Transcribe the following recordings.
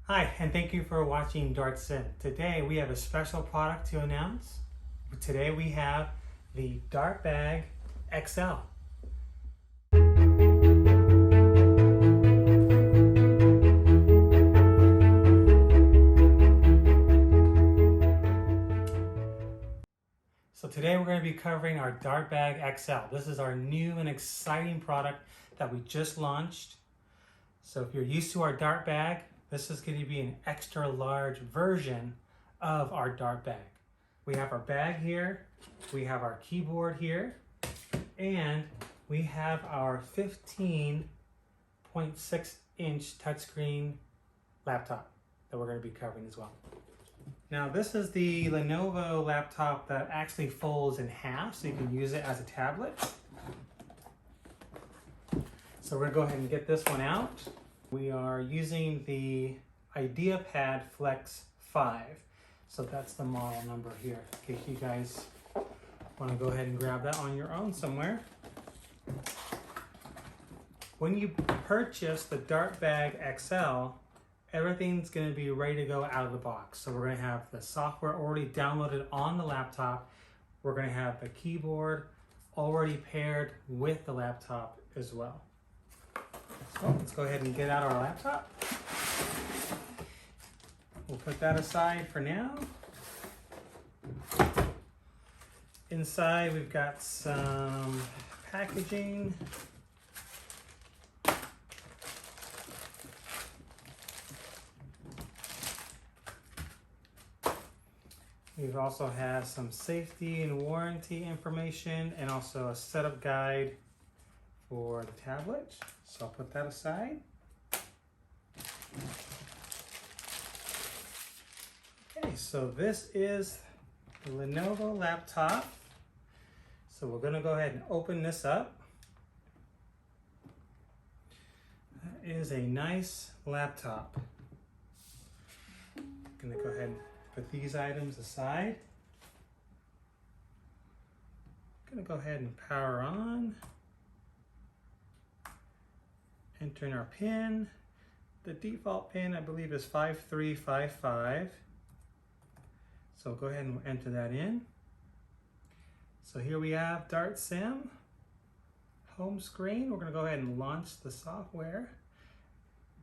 Hi, and thank you for watching Dart Sim. Today we have a special product to announce. Today we have the Dart Bag XL. So today we're going to be covering our Dart Bag XL. This is our new and exciting product that we just launched. So if you're used to our Dart Bag, this is going to be an extra large version of our Dart Bag. We have our bag here, we have our keyboard here, and we have our 15.6-inch touchscreen laptop that we're going to be covering as well. Now this is the Lenovo laptop that actually folds in half, so you can use it as a tablet. So we're going to go ahead and get this one out. We are using the IdeaPad Flex 5. So that's the model number here, in case you guys want to go ahead and grab that on your own somewhere. When you purchase the Dart Bag XL, everything's going to be ready to go out of the box. So we're going to have the software already downloaded on the laptop. We're going to have the keyboard already paired with the laptop as well. So let's go ahead and get out our laptop. We'll put that aside for now. Inside we've got some packaging. We've also had some safety and warranty information and also a setup guide for the tablet. So I'll put that aside. Okay, so this is the Lenovo laptop. So we're gonna go ahead and open this up. That is a nice laptop. Gonna go ahead and put these items aside. Gonna go ahead and power on. Enter in our pin. The default pin I believe is 5355. So go ahead and enter that in. So here we have Dart Sim. Home screen. We're gonna go ahead and launch the software.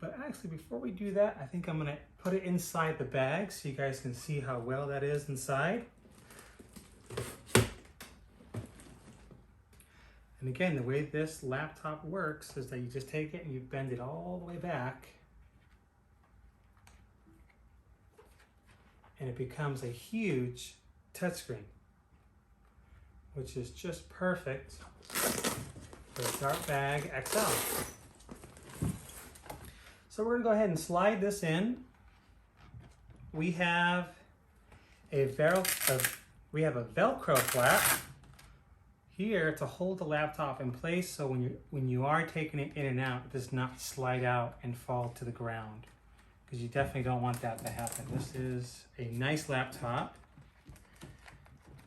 But actually before we do that, I think I'm gonna put it inside the bag so you guys can see how well that is inside. And again, the way this laptop works is that you just take it and you bend it all the way back and it becomes a huge touchscreen, which is just perfect for the Dart Bag XL. So we're gonna go ahead and slide this in. We have a Velcro flap here to hold the laptop in place, so when you are taking it in and out, it does not slide out and fall to the ground, because you definitely don't want that to happen. This is a nice laptop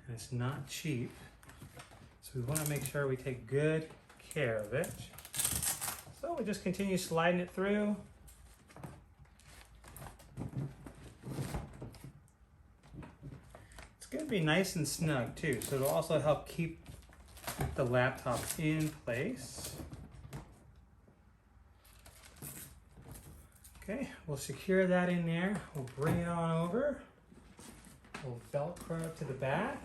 and it's not cheap, so we want to make sure we take good care of it. So we just continue sliding it through. It's going to be nice and snug too, so it'll also help keep the laptop in place. Okay, we'll secure that in there. We'll bring it on over. We'll Velcro it to the back.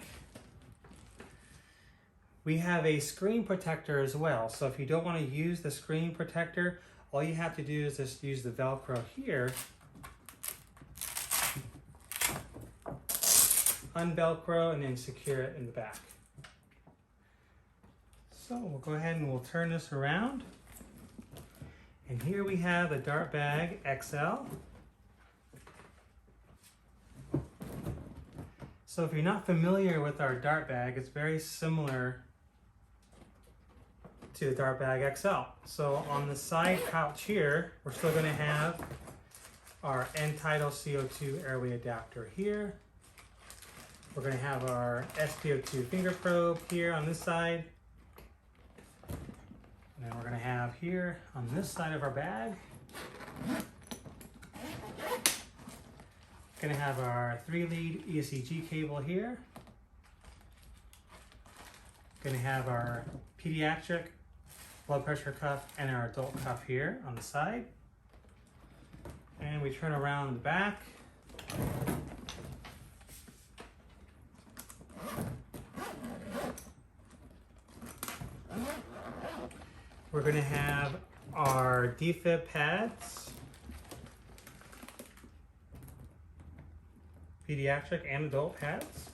We have a screen protector as well. So if you don't want to use the screen protector, all you have to do is just use the Velcro here. Unvelcro and then secure it in the back. So we'll go ahead and we'll turn this around. And here we have the Dart Bag XL. So if you're not familiar with our Dart Bag, it's very similar to the Dart Bag XL. So on the side pouch here, we're still going to have our end-tidal CO2 airway adapter here. We're going to have our SpO2 finger probe here on this side. And then we're going to have here on this side of our bag Gonna have our 3-lead ECG cable here. Gonna have our pediatric blood pressure cuff and our adult cuff here on the side. And we turn around the back. We're gonna have our defib pads, pediatric and adult pads.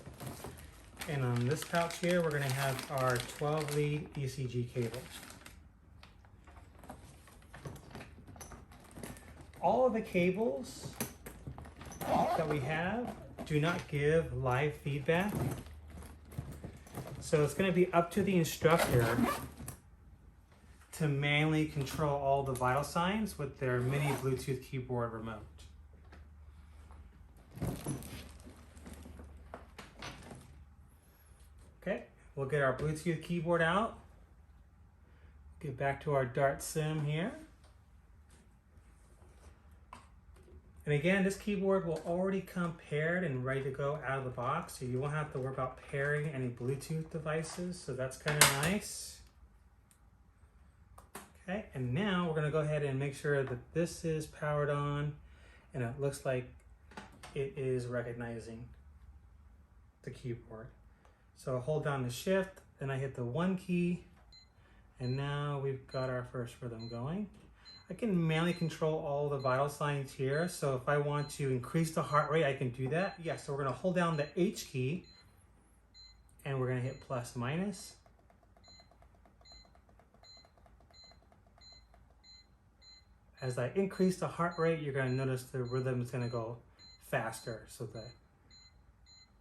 And on this pouch here, we're gonna have our 12-lead ECG cable. All of the cables that we have do not give live feedback. So it's gonna be up to the instructor to manually control all the vital signs with their mini Bluetooth keyboard remote. Okay, we'll get our Bluetooth keyboard out. Get back to our Dart Sim here. And again, this keyboard will already come paired and ready to go out of the box, so you won't have to worry about pairing any Bluetooth devices, so that's kind of nice. Okay, and now we're gonna go ahead and make sure that this is powered on and it looks like it is recognizing the keyboard. So hold down the shift, then I hit the 1 key, and now we've got our first rhythm going. I can manually control all the vital signs here, so if I want to increase the heart rate, I can do that. Yeah, so we're gonna hold down the H key, and we're gonna hit plus minus. As I increase the heart rate, you're gonna notice the rhythm is gonna go faster, so that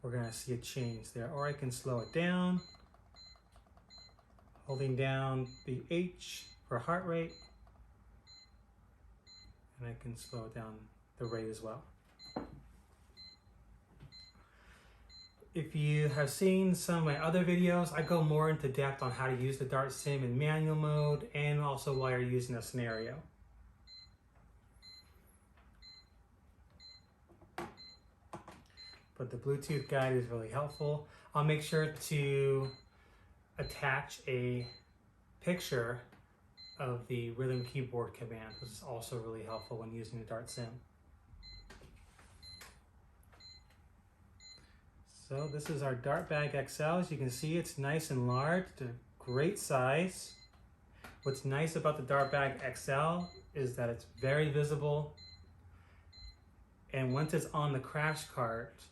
we're gonna see a change there. Or I can slow it down, holding down the H for heart rate, and I can slow down the rate as well. If you have seen some of my other videos, I go more into depth on how to use the Dart Sim in manual mode and also while you're using a scenario. But the Bluetooth guide is really helpful. I'll make sure to attach a picture of the rhythm keyboard command, which is also really helpful when using the Dart Sim. So this is our Dart Bag XL. As you can see, it's nice and large. It's a great size. What's nice about the Dart Bag XL is that it's very visible. And once it's on the crash cart,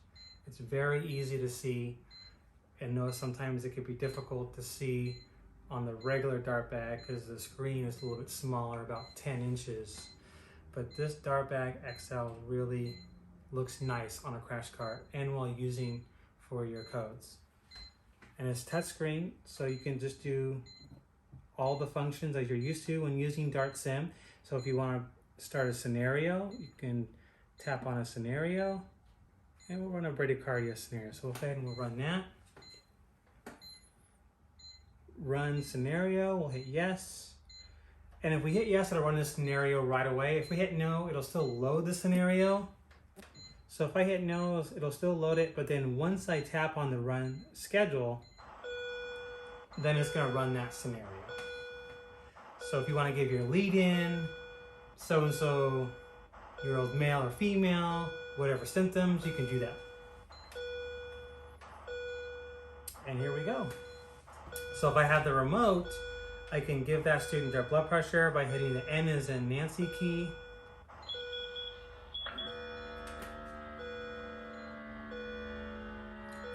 it's very easy to see. And notice sometimes it can be difficult to see on the regular Dart Bag because the screen is a little bit smaller, about 10 inches. But this Dart Bag XL really looks nice on a crash cart and while using for your codes. And it's touchscreen, so you can just do all the functions as you're used to when using Dart Sim. So if you want to start a scenario, you can tap on a scenario, and we'll run a bradycardia scenario. So we'll go ahead and we'll run that. Run scenario, we'll hit yes. And if we hit yes, it'll run the scenario right away. If we hit no, it'll still load the scenario. So if I hit no, it'll still load it, but then once I tap on the run schedule, then it's gonna run that scenario. So if you wanna give your lead in, so-and-so year old male or female, whatever symptoms, you can do that. And here we go. So if I have the remote, I can give that student their blood pressure by hitting the N as in Nancy key.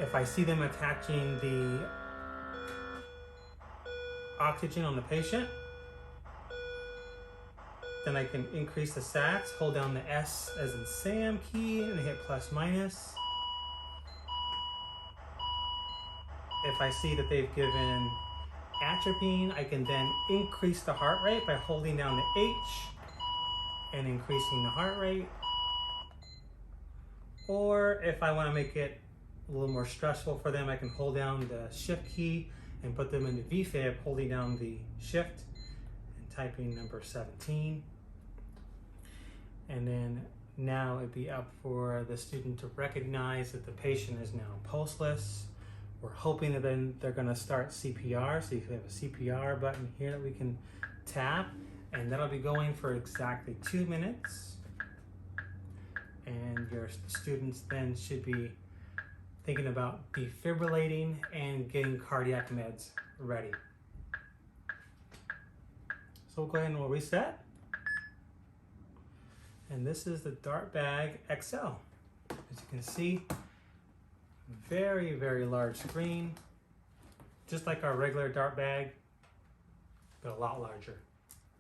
If I see them attaching the oxygen on the patient, then I can increase the sats, hold down the S as in Sam key, and hit plus minus. If I see that they've given atropine, I can then increase the heart rate by holding down the H and increasing the heart rate. Or if I want to make it a little more stressful for them, I can hold down the shift key and put them into VFib, holding down the shift and typing number 17. And then Now it'd be up for the student to recognize that the patient is now pulseless. We're hoping that then they're going to start CPR. So you have a CPR button here that we can tap, and that'll be going for exactly 2 minutes. And your students then should be thinking about defibrillating and getting cardiac meds ready. So we'll go ahead and we'll reset. And this is the Dart Bag XL. As you can see, very, very large screen, just like our regular Dart Bag, but a lot larger.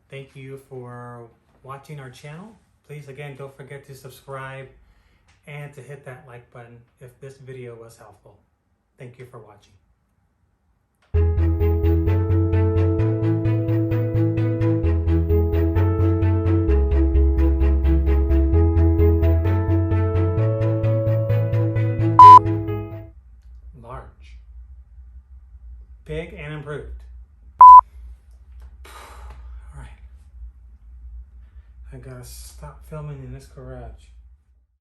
Thank you for watching our channel. Please, again, don't forget to subscribe and to hit that like button if this video was helpful. Thank you for watching. Large, big, and improved. All right, I gotta stop filming in this garage.